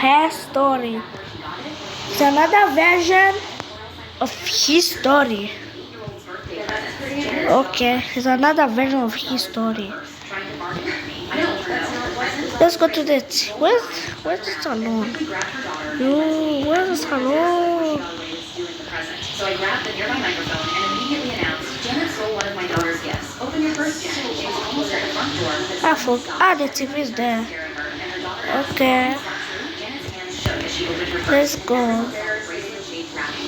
her story. It's another version of his story. Okay, it's another version of his story. Let's go to the where's the salon? No, where's the salon? So I grabbed the nearby microphone and immediately announced, Janet stole one of my daughter's gifts. Open your purse, Janet. She was almost at the front door. The TV is there. Okay. Let's go.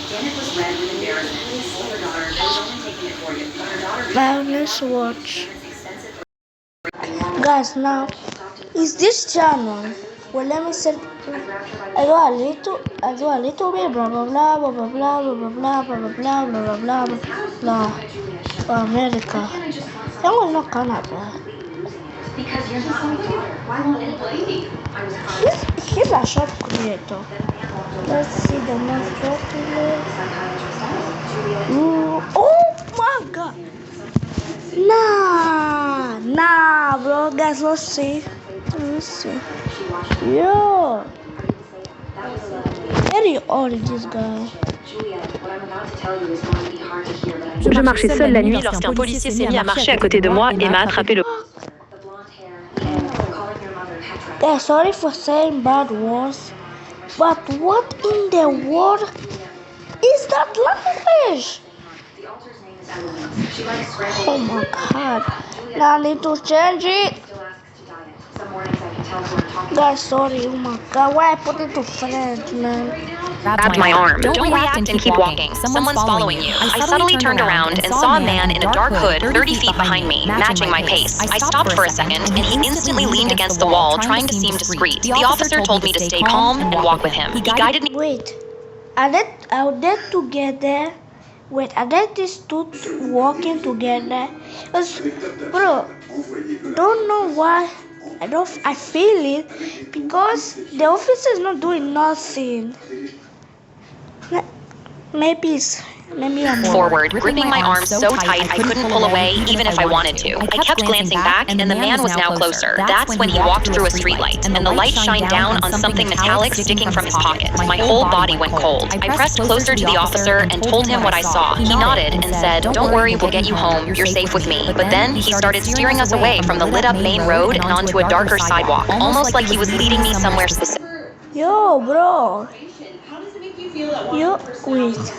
Janet was red with embarrassment. She told her daughter, I was only taking it for you. But her daughter... Now let's watch. Guys, now is this channel? Well, let me say. I do a little bit blah blah blah blah blah blah blah blah blah blah blah blah blah blah for America. That was not Canada. Because you're the son of daughter. Why won't it blame me? He's a short creator. Let's see the most popular. Oh my god. Nah, bro. Guys, let's see. Yo. Very old, this guy. Je marchais seule la nuit lorsqu'un policier s'est mis à marcher à côté de moi et m'a attrapé le... Yeah, sorry for saying bad words, but what in the world is that language? Oh my god. Now I need to change it. Guys, sorry, oh my god, why I put it to French, man? Grabbed my arm. Don't react and keep walking. Someone's following you. I suddenly turned around and saw a man in a dark hood 30 feet behind me, matching my pace. I stopped for a second, and he instantly leaned against the wall, trying to seem discreet. The officer told me to stay calm and walk with him. He guided me... Wait, are they together? Wait, are they these two walking together? Bro, don't know why. I feel it because the officer is not doing nothing. Maybe I'm forward, gripping my arm so tight I couldn't pull away even if I wanted to. I kept glancing back, and the man was now closer. That's when he walked through a streetlight, and the light shined down on something metallic sticking from his pocket. My whole body went cold. I pressed closer to the officer and told him what I saw. He nodded and said, "Don't worry, we'll get you home. You're safe with me." But then he started steering us away from the lit-up main road and onto a darker sidewalk, almost like he was leading me somewhere specific. Yo, bro. Wait.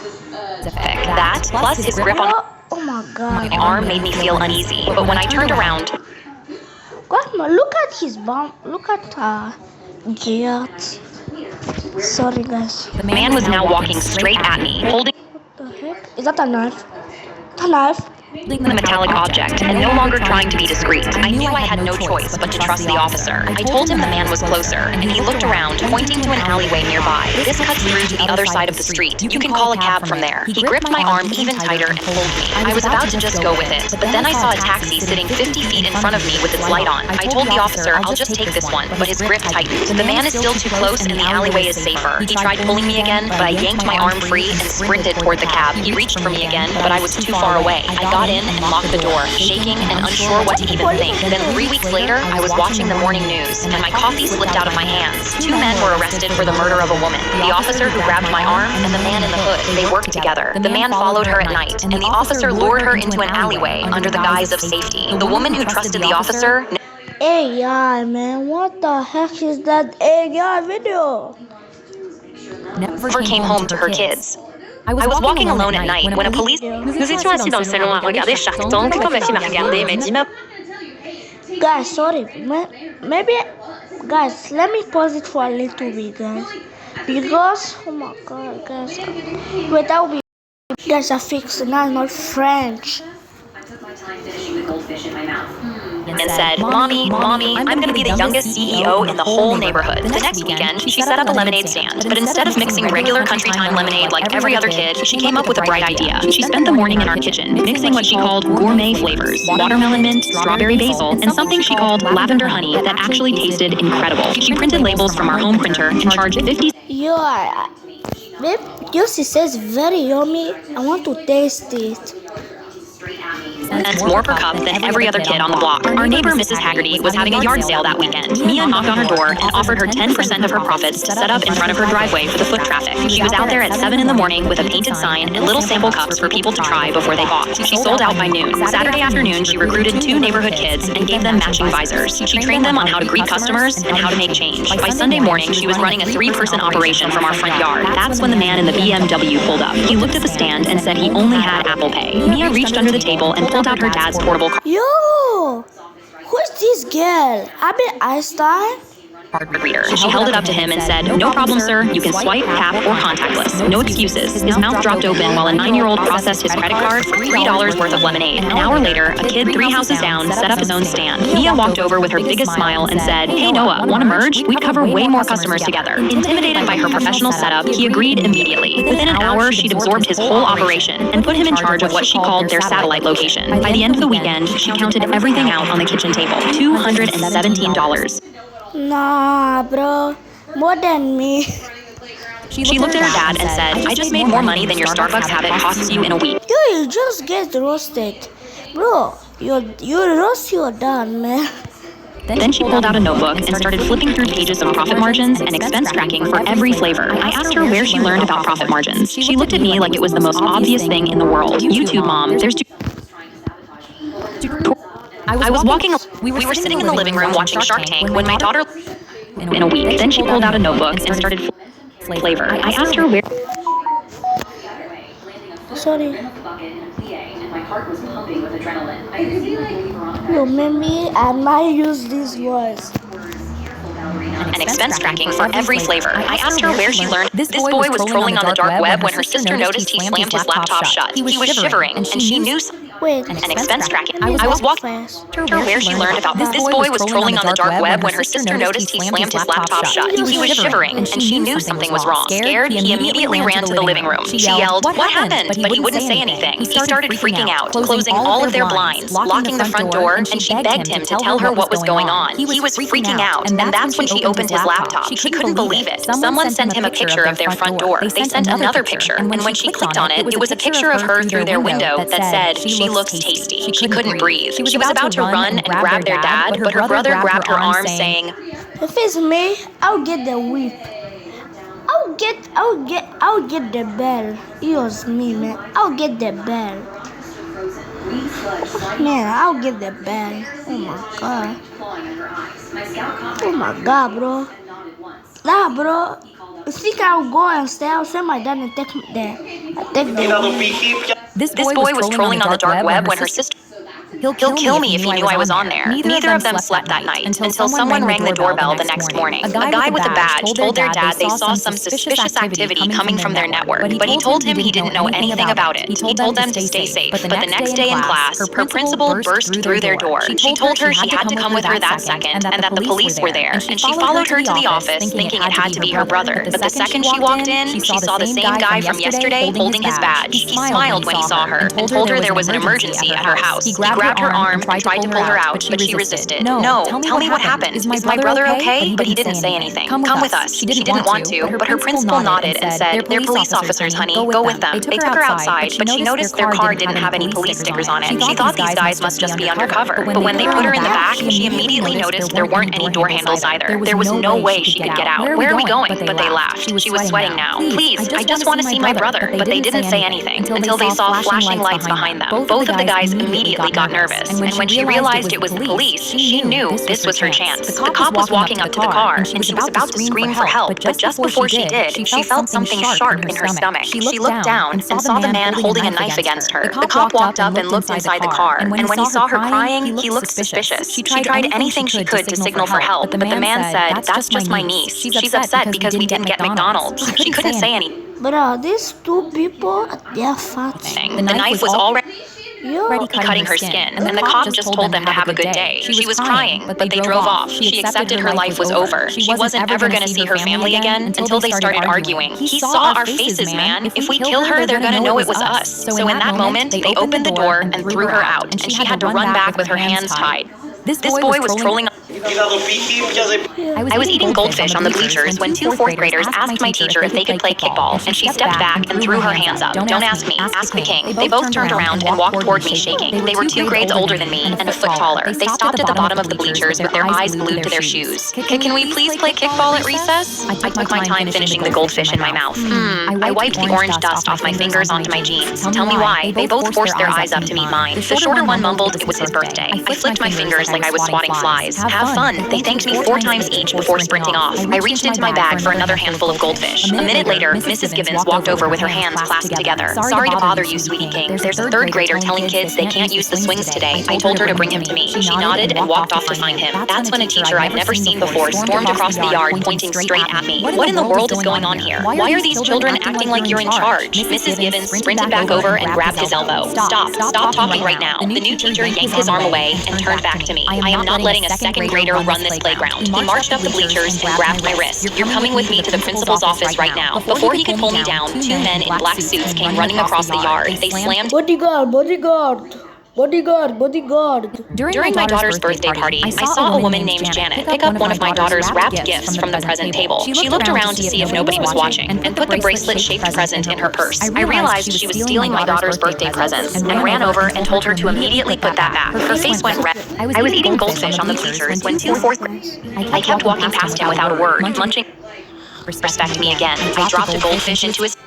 That, plus his grip on my god. My arm made me feel uneasy, but when I turned around... God, look at his bum. Look at Giat. Sorry, guys. The man was now walking straight at me, holding... What the heck? Is that a knife? A knife? The metallic object, and no longer trying to be discreet. I knew I had no choice but to trust the officer. I told him the man was closer, and he looked around, pointing to an alleyway nearby. This cuts through to the other side of the street. You can call a cab from there. He gripped my arm even tighter and pulled me. I was about to just go with it, but then I saw a taxi sitting 50 feet in front of me with its light on. I told the officer, "I'll just take this one," but his grip tightened. The man is still too close, and the alleyway is safer. He tried pulling me again, but I yanked my arm free and sprinted toward the cab. He reached for me again, but I was too far away. I got in and locked the door, shaking and unsure what to even think. Then 3 weeks later, I was watching the morning news, and my coffee slipped out of my hands. 2 men were arrested for the murder of a woman. The officer who grabbed my arm and the man in the hood. They worked together. The man followed her at night, and the officer lured her into an alleyway under the guise of safety. The woman who trusted the officer... AI, man, what the heck is that AI video? Never came home to her kids. I was walking alone at night when a police... Nous étions assis dans le salon à regarder Shark Tank quand ma fille m'a regardé et m'a dit Guys, sorry. Maybe... Guys, let me pause it for a little bit, guys. Because... Oh my god, guys. Wait, that will be... Guys, I fixed it. Now it's not French. And said, Mommy, I'm going to be the youngest CEO in the whole neighborhood. The next weekend, she set up a lemonade stand, but instead of mixing regular country time lemonade like every other kid, she came up with a bright idea. She spent the morning in our kitchen, mixing what she called gourmet flavors, watermelon mint, strawberry basil, and something she called lavender honey that actually tasted incredible. She printed labels from our home printer and charged 50... Babe, yours says very yummy. I want to taste it. cents more per cup than every other kid on the block. Our neighbor, Mrs. Haggerty, was having a yard sale that weekend. Mia knocked on her door and offered her 10% of her profits to set up in front of her driveway for the foot traffic. She was out there at 7 in the morning with a painted sign and little sample cups for people to try before they bought. She sold out by noon. Saturday afternoon, she recruited 2 neighborhood kids and gave them matching visors. She trained them on how to greet customers and how to make change. By Sunday morning, she was running a 3-person operation from our front yard. That's when the man in the BMW pulled up. He looked at the stand and said he only had Apple Pay. Mia reached under the table and pulled out her dad's portable Yo, who's this girl? Albert Einstein? card reader. She held it up to him and said, "No problem, sir. You can swipe, tap, or contactless. No excuses." His mouth dropped open while a 9-year-old processed his credit card for $3 worth of lemonade. An hour later, a kid 3 houses down set up his own stand. Mia walked over with her biggest smile and said, "Hey, Noah, want to merge? We'd cover way more customers together." Intimidated by her professional setup, he agreed immediately. Within an hour, she'd absorbed his whole operation and put him in charge of what she called their satellite location. By the end of the weekend, she counted everything out on the kitchen table. $217. Nah, bro, more than me. She looked at her dad and said, "I just made more money than your Starbucks habit costs you in a week." You just get roasted. Bro, you roast your dad, man. Then she pulled out a notebook and started flipping through pages of profit margins and expense tracking for every flavor. I asked her where she learned about profit margins. She looked at me like it was the most obvious thing in the world. YouTube, Mom, there's I was walking. We were sitting in the living room watching Shark Tank when my daughter in a week. Then she pulled out a notebook and started flavor. I asked her where. Sorry. Yo, maybe I might use these words. And expense tracking for every flavor. I asked her where she learned. This boy was trolling on the dark web when her sister noticed he slammed his laptop shut. He was shivering, and she knew. Wait. And expense tracking. I was walking her where she learned about this. This boy was trolling on the dark web when her sister noticed he slammed his laptop shut. He was shivering, and she knew something was wrong. Scared, he immediately ran to the living room. She yelled, "What happened?" But he wouldn't say anything. He started freaking out, closing all of their blinds, locking the front door, and she begged him to tell her what was going on. He was freaking out, and that's when she opened his laptop. She couldn't believe it. Someone sent him a picture of their front door. They sent another picture, and when she clicked on it, it was a picture of her through their window that said, "She looks tasty." She couldn't breathe. She was about to run and grab their dad, but her brother grabbed her arm, saying, If it's me, I'll get the whip. I'll get the bell. It was me, man. I'll get the bell. Man, I'll get the bell. Oh my god. Oh my god, bro. Nah, bro. You think I'll go and stay? I'll send my dad and take the. This boy was trolling on the dark web when her sister. He'll kill me if he knew I was on there. Neither of them slept that night until someone rang the doorbell the next morning. A guy with a badge told their dad they saw some suspicious activity coming from their network, but he told him he didn't know anything about it. He told them to stay safe. But the next day in class, her principal burst through their door. She told her she had to come with her that second and that the police were there. And she followed her to the office thinking it had to be her brother. But the second she walked in, she saw the same guy from yesterday holding his badge. He smiled when he saw her and told her there was an emergency at her house. He grabbed her arm and tried to pull her out, but she resisted. "No, tell me what happened. Is my brother okay?" But he didn't say anything. "Come with us." She didn't want to, but her principal nodded and said, "They're police officers, honey. Go with them." They took her outside, but she noticed their car didn't have any police stickers on it. She thought these guys must just be undercover. But when they put her in the back, she immediately noticed there weren't any door handles either. There was no way she could get out. "Where are we going?" But they laughed. She was sweating now. "Please, I just want to see my brother." But they didn't say anything until they saw flashing lights behind them. Both of the guys immediately got nervous, and when she realized it was the police, she knew this was her chance. The cop was walking up to the car, and she was about to scream for help, but just before she did, she felt something sharp in her stomach. She looked down and saw the man holding a knife against her. The cop walked up and looked inside the car, and when he saw her crying, he looked suspicious. She tried anything she could to signal for help, but the man said, "That's just my niece. She's upset because we didn't get McDonald's." She couldn't say anything. But these two people, they're fat. The knife was already cutting her skin, and the cop just told them to have a good day. She was crying, but they drove off. She accepted her life was over. She wasn't ever going to see her family again until they started arguing. "He saw our faces, man. If we kill her, they're going to know it was us." So in that moment, they opened the door and threw her out, and she had to run back with her hands tied. This boy was trolling. I was eating goldfish on the bleachers when two fourth graders asked my teacher if they could play kickball, and she stepped back and threw her hands up. Don't ask me, ask the king. They both turned around and walked toward me shaking. They were 2 grades older than me and a foot taller. They stopped at the bottom of the bleachers with their eyes glued to their shoes. Can we please play kickball at recess? I took my time finishing the goldfish in my mouth. I wiped the orange dust off my fingers onto my jeans. Tell me why. They both forced their eyes up to meet mine. The shorter one mumbled it was his birthday. I flicked my fingers like I was swatting flies. Have fun. They thanked me 4 times each before sprinting off. I reached into my bag for another handful of goldfish. A minute later, Mrs. Gibbons walked over with her hands clasped together. Sorry to bother you, sweetie king. There's a 3rd grader telling kids they can't use the swings today. I told her to bring him to me. She nodded and walked off to find him. That's when a teacher I've never seen before stormed across the yard pointing straight at me. What in the world is going on here? Why are these children acting like you're in charge? Mrs. Gibbons sprinted back over and grabbed his elbow. Stop talking right now. The new teacher yanked his arm away and turned back to me. I am not letting a 2nd grader run this playground. He marched up the bleachers and grabbed my wrist. You're coming with me to the principal's office right now. Before he could pull me down, 2 men in black suits came running across the yard. They slammed Bodyguard. During my daughter's birthday party, I saw a woman named Janet pick up one of my daughter's wrapped gifts from the present table. She looked around to see if nobody was watching and put the bracelet-shaped present in her purse. I realized she was stealing my daughter's birthday presents and ran over and told her to immediately put that back. Her face went red. I was eating goldfish on the bleachers when 2 fourth graders. I kept walking past him without a word, munching. Respect me again. I dropped a goldfish into his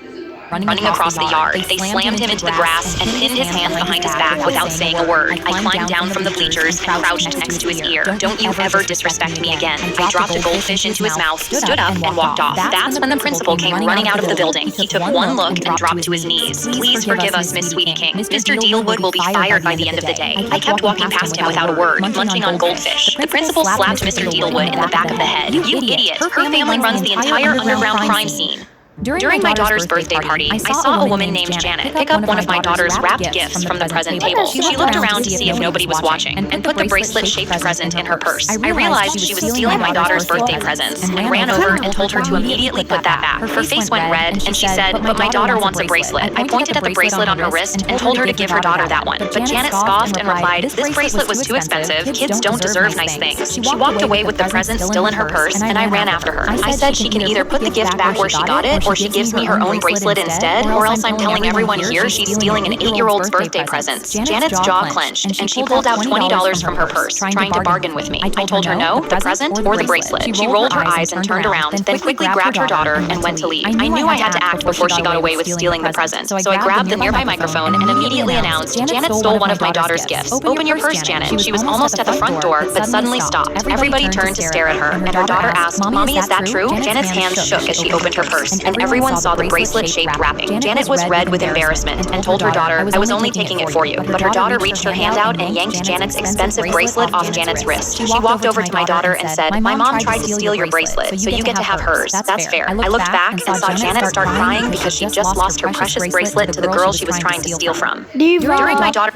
running across the yard. They slammed him into the grass and pinned his hands behind his back without saying a word. I climbed down from the bleachers and crouched next to his ear. Don't you ever disrespect me again. I dropped a goldfish into his mouth, stood up, and walked off. That's when the principal came running out of the building. He took one look and dropped to his knees. Please forgive us, Miss Sweetie King. Mr. Dealwood will be fired by the end of the day. I kept walking past him without a word, munching on goldfish. The principal slapped Mr. Dealwood in the back of the head. You idiot. Her family runs the entire underground crime scene. During my daughter's birthday party, I saw a woman named Janet pick up one of my daughter's wrapped gifts from the present table. She looked around to see if nobody was watching and put the bracelet-shaped present in her purse. I realized she was stealing my daughter's birthday presents and ran over and told her to immediately put that back. Her face went red and she said, "But my daughter wants a bracelet." I pointed at the bracelet on her wrist and told her to give her daughter that one. But Janet scoffed and replied, "This bracelet was too expensive. Kids don't deserve nice things." She walked away with the present still in her purse and I ran after her. I said she can either put the gift back where she got it or she gives me her own bracelet instead, or else I'm telling everyone here she's stealing an 8-year-old's birthday presents. Janet's jaw clenched, and she pulled out $20 from her purse, trying to bargain with me. I told her no, the present or the bracelet. She rolled her eyes and turned around, then quickly grabbed her daughter and went to leave. I knew I had to act before she got away with stealing the present, so I grabbed the nearby microphone and immediately announced, "Janet stole one of my daughter's gifts. Open your purse, Janet." She was almost at the front door, but suddenly stopped. Everybody turned to stare at her, and her daughter asked, "Mommy, is that true?" Janet's hands shook as she opened her purse, and everyone saw the bracelet-shaped wrapping. Janet was red with embarrassment and told her daughter, "I was only taking it for you." But her daughter reached her hand out and yanked Janet's expensive bracelet off Janet's wrist. She walked over to my daughter and said, "My mom tried to steal your bracelet, so you get to have hers. That's fair." I looked back and saw Janet start crying because she just lost her precious bracelet to the girl she was trying to steal from. During my daughter...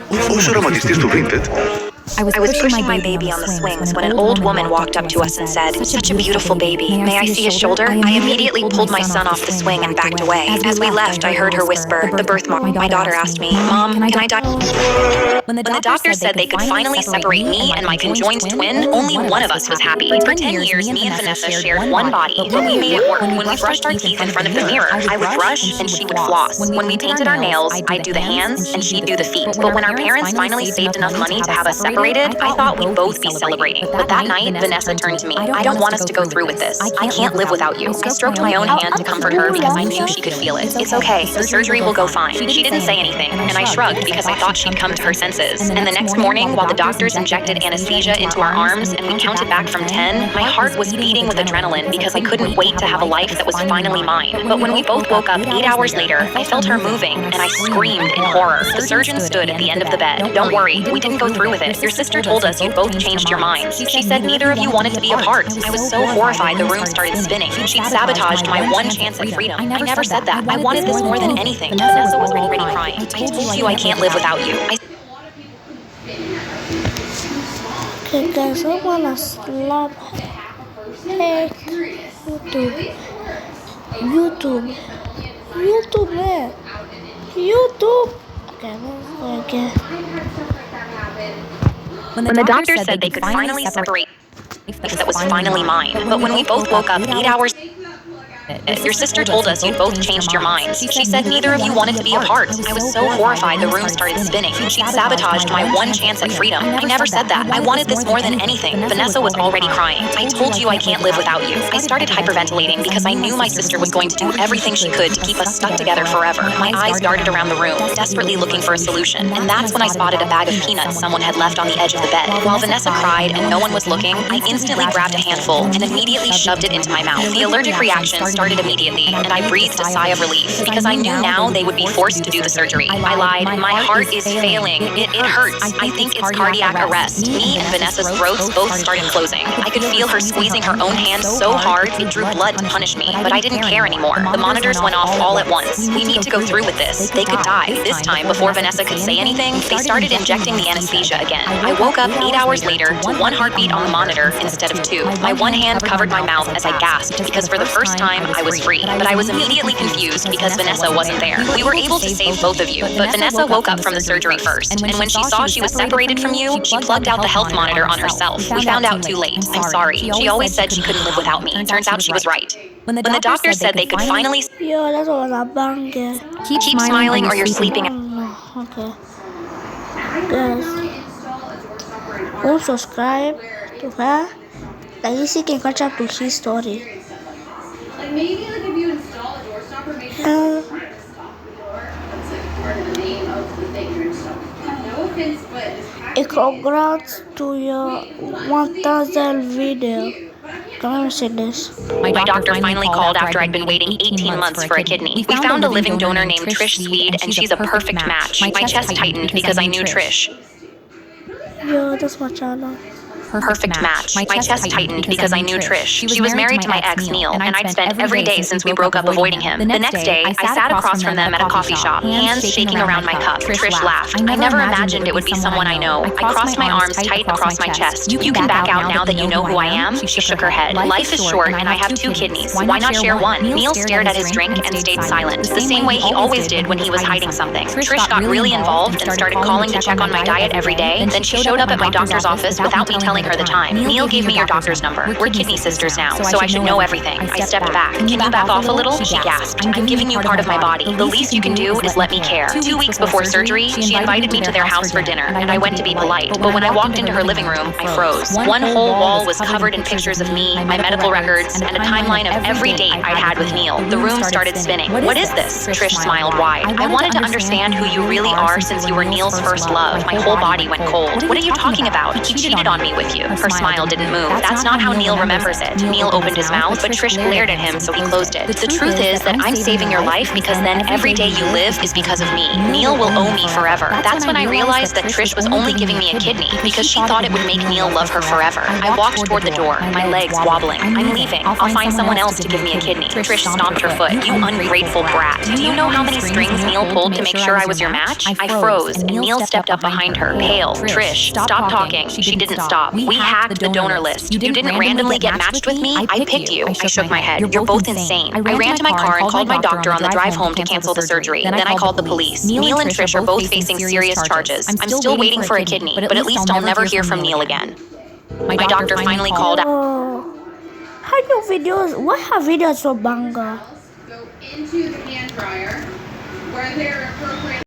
I was pushing my baby on the swings when an old woman walked up to us and said, "Such a beautiful baby. May I see his shoulder?" I immediately pulled my son off the swing and backed away. As we left, I heard her whisper, "The birthmark." My daughter asked me, "Mom, can I die?" When the doctor said they could finally separate me and my conjoined twin, only one of us was happy. For 10 years, me and Vanessa shared one body, but we made it work. When we brushed our teeth in front of the mirror, I would brush and she would floss. When we painted our nails, I'd do the hands and she'd do the feet. But when our parents finally saved enough money to have us separated, I thought we'd both be celebrating. But that night, Vanessa turned to me. "I don't want us to go through with this. I can't live without you." I stroked my own hand to comfort her because I knew she could feel it. "It's okay. The surgery will go fine." She didn't say anything, and I shrugged because I thought she'd come to her senses. And the next morning, while the doctors injected anesthesia into our arms and we counted back from 10, my heart was beating with adrenaline because I couldn't wait to have a life that was finally mine. But when we both woke up 8 hours later, I felt her moving, and I screamed in horror. The surgeon stood at the end of the bed. "Don't worry, we didn't go through with it. Your sister told us you both changed your minds. She said neither of you wanted to be apart." I was so horrified the room started spinning. She'd sabotaged my one chance at freedom. I never said that. I wanted this more than anything. Vanessa was already crying. "I told you I can't live without you." Okay guys, I wanna slap hey YouTube man. YouTube. Okay. When the doctor said they could finally separate that was finally mine. But when we both woke up 8 hours, your sister told us you'd both changed your minds. She said neither of you wanted to be apart. I was so horrified the room started spinning. She'd sabotaged my one chance at freedom. I never said that. I wanted this more than anything. Vanessa was already crying. I told you I can't live without you. I started hyperventilating because I knew my sister was going to do everything she could to keep us stuck together forever. My eyes darted around the room, desperately looking for a solution. And that's when I spotted a bag of peanuts someone had left on the edge of the bed. While Vanessa cried and no one was looking, I instantly grabbed a handful and immediately shoved it into my mouth. The allergic reaction started immediately, and I breathed a sigh of relief because I knew now they would be forced to do the surgery. I lied. My heart is failing. It hurts. I think it's cardiac arrest. Me and Vanessa's throats both started closing. I could feel her squeezing her own hand so hard it drew blood to punish me, but I didn't care anymore. The monitors went off all at once. We need to go through with this. They could die. This time, before Vanessa could say anything, they started injecting the anesthesia again. I woke up 8 hours later to 1 heartbeat on the monitor instead of 2. My one hand covered my mouth as I gasped because for the first time I was free. But I was immediately confused because Vanessa wasn't there. We were able to save both of you, but Vanessa woke up from the surgery first. And when she saw she was separated from you, she plugged out the health monitor on herself. We found out too late. I'm sorry. She always said she couldn't live without me. Turns out she was right. When the doctor said they could finally... Yo, that was a banger. Keep smiling or you're sleeping. Okay. Guys, don't subscribe to her. Like you see, can catch up to his story. Like maybe like if you install a door stopper, make sure it's like part of the name of the thing you're installing. No offense, but Congrats to your 1000 video. Can I say this? My doctor finally called after I'd been waiting 18 months for a kidney. We found a living donor named Trish Swede, and she's a perfect match. My chest tightened because I knew Trish. Yo, that's my channel. Perfect match. My chest tightened because I knew Trish. She was married to my ex, Neil, and I'd spent every day since we broke up avoiding him. The next day, I sat across from them at a coffee shop, hands shaking around my cup. Trish laughed. I never imagined it would be someone I know. I crossed my arms tight across my chest. You can back out now that you know who I am? She shook her head. Life is short, and I have 2 kidneys. Why not share one? Neil stared at his drink and stayed silent, the same way he always did when he was hiding something. Trish got really involved and started calling to check on my diet every day. Then she showed up at my doctor's office without me telling her the time. Neil gave me your doctor's number. We're kidney sisters now, so I should know everything. I stepped back. Can you back off a little? She gasped. I'm giving you part of my body. The least you can do is let me care. 2 weeks before surgery, she invited me to their house for dinner, and I went to be polite. But when I walked into her living room, I froze. One whole wall was covered in pictures of me, my medical records, and a timeline of every date I'd had with Neil. The room started spinning. What is this? Trish smiled wide. I wanted to understand who you really are since you were Neil's first love. My whole body went cold. What are you talking about? He cheated on me with you. Her smile didn't move. That's not how Neil remembers it. Neil opened his mouth, but Trish glared at him, so he closed it. The truth is that I'm saving your life because then every day you live is because of me. Neil will owe me forever. That's when I realized that Trish was only giving me a kidney because she thought it would make Neil love her forever. I walked toward the door, my legs wobbling. I'm leaving. I'll find someone else to give me a kidney. Trish stomped her foot. You ungrateful brat. Do you know how many strings Neil pulled to make sure I was your match? I froze, and Neil stepped up behind her, pale. Trish, stop talking. She didn't stop. We hacked the donor list. You didn't randomly get matched with me. I picked you. I shook my head. You're both insane. I ran to my car and called my doctor on the drive home to cancel the surgery. Then I called the police. Neil and Trish are both facing serious charges. I'm still waiting for a kidney, but at least I'll never hear from Neil again. My doctor finally called out. Oh, how your videos? Why have videos so banger? go into the hand dryer where they're appropriate